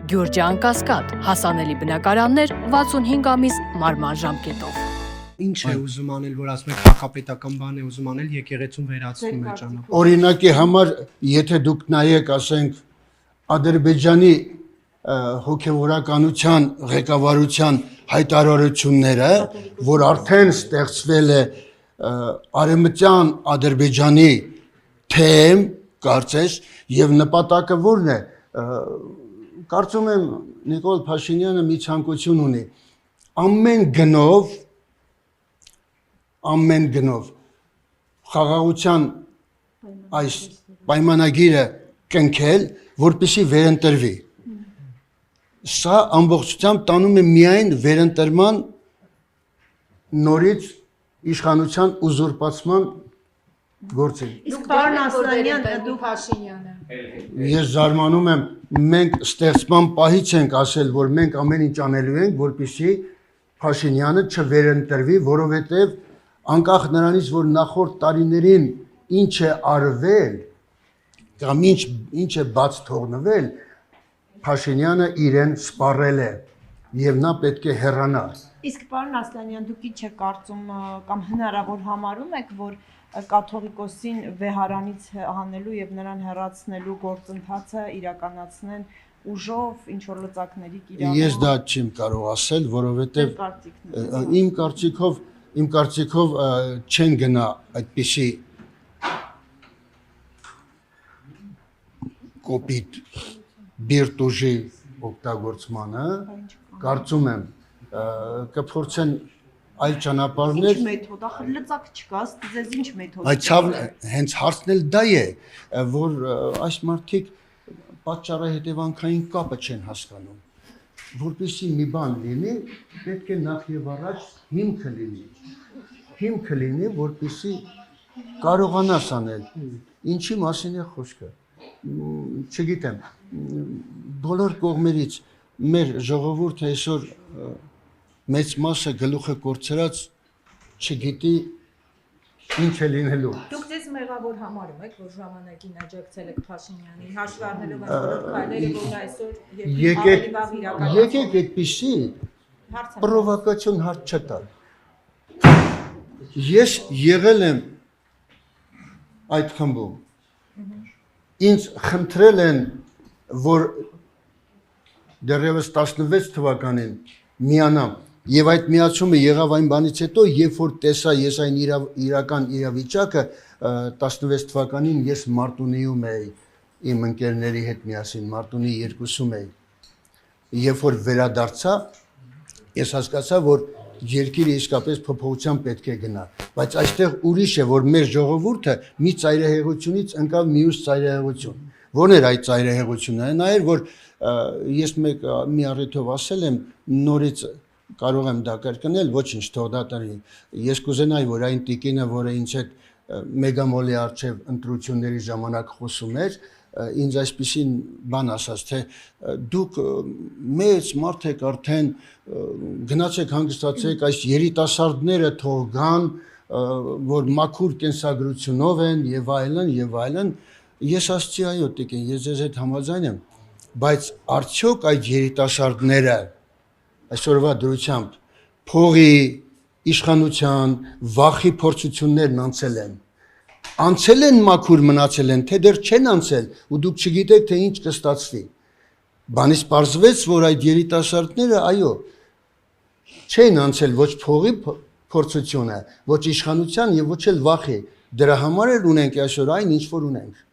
Գյուրջան Կասկադ, հասանելի բնակարաններ 65 ամիս մարման ժամկետով։ Ինչ է ուզում անել, որ ասում եք քաղաքապետական բան է ուզում անել, եկեղեցուն վերացնում է ճանապարհ։ Օրինակի համար, եթե դուք նայեք, ասենք, Ադրբեջանի հոգևորականության ղեկավարության հայտարարությունները, որ արդեն ստեղծվել է արևմտյան Ադրբեջանի թեմ, կարծես, եւ նպատակը որն է, կարծում եմ Նիկոլ Փաշինյանը մի ցանկություն ունի ամեն գնով խաղաղության այս պայմանագիրը կնքել, որպեսզի վերընտրվի։ Սա ամբողջությամբ տանում է միայն վերընտրման նորից իշխանության ուզուրպացման գործին։ Իսկ պարոն Ասլանյան, դուք Փաշինյանը։ Ես զարմանում եմ, մենք ստեղծման պահից ենք ասել, որ մենք ամեն ինչ անելու ենք, որպեսզի Փաշինյանը չվերընտրվի, որովհետև անկախ նրանից, որ նախորդ տարիներին ինչ է արվել, կամ ինչ է բաց թողնվել, Փաշինյանը իրեն սպառել է եւ նա պետք է հեռանա։ Իսկ պարոն Ասլանյան, դուք ինչ եք կարծում կամ հնարավոր համարում եք, որ կաթողիկոսին վեհարանից հանելու եւ նրան հեռացնելու գործընթացը իրականացնեն ուժով, ինչ որ լծակների կիրառումով։ Ես դա չեմ կարող ասել, որովհետեւ իմ կարծիքով չեն գնա այդպիսի կոպիտ բիրտուժի օգտագործմանը, կարծում եմ կփորձեն այլ ճանապարհներ։ Ինչ մեթոդ, ախր լծակ չկա, ձեզ ինչ մեթոդ։ Այդ հենց հարցն էլ դա է, որ այս մարդիկ պատճառը հետևանքային կապը չեն հասկանում։ Որպեսզի մի բան լինի, պետք է նախ եւ առաջ հիմքը լինի, որպեսզի կարողանաս անել։ Ինչի մասին է խոսքը։ Չգիտեմ, բոլոր կողմերից մեր ժողովուրդը այսօր մեծ մասը գլուխը կորցրած չգիտի ինչ է լինելու։ Դուք ձեզ մեղավոր համարում եք, որ ժամանակին աջակցել եք Փաշինյանին, հաշվի առնելով այն բոլոր քայլերը, որ այսօր եկեք այդպիսի պրովոկացիոն հարց չտալ։ Ես եղել եմ այդ խմբում։ Ինձ խնդրել են, որ դեռևս 16 թվականին միանամ, եւ այդ միացումը եղավ այն բանից հետո, երբ որ տեսա ես այն իրական իրավիճակը 16 թվականին ես Մարտունիում էի իմ ընկերների հետ միասին Մարտունի 2-ում էի։ Երբ որ վերադարձա, ես հասկացա, որ երկիրը իսկապես փոփոխության պետք է գնա, բայց այստեղ ուրիշ է, որ մեր ժողովուրդը մի ծայրահեղությունից ընկավ մյուս ծայրահեղություն։ Ո՞րն էր այդ ծայրահեղությունը։ Նա էր, որ ես մի առիթով ասել եմ, նորից կարող եմ դա կրկնել, ոչինչ, թող դա տրի։ Ես կուզենայի, որ այն տիկինը, որը ինձ հետ մեգամոլի արչև ընտրությունների ժամանակ խոսում էր, ինձ այսպիսին բան ասաց, թե դուք մեծ մարդ եք արդեն, գնացեք հանգստացեք, այս երիտասարդները թող գան, որ մաքուր կենսագրությունով են եւ այլն, ես ասացի այո տիկին, ես ձեզ հետ համաձայն եմ, բայց արդյոք այդ երիտասարդները այսօրվա դրությամբ փողի, իշխանության, վախի փորձություններն անցել են մաքուր մնացել են, թե դեռ չեն անցել ու դուք չգիտեք, թե ինչ կստացվի։ Բանից պարզվեց, որ այդ երիտասարդները, այո, չեն անցել ոչ փողի փորձությունը, ոչ իշխանության եւ ոչ էլ վախի։ Դրա համար էլ ունենք այսօր այն, ինչ որ ունենք։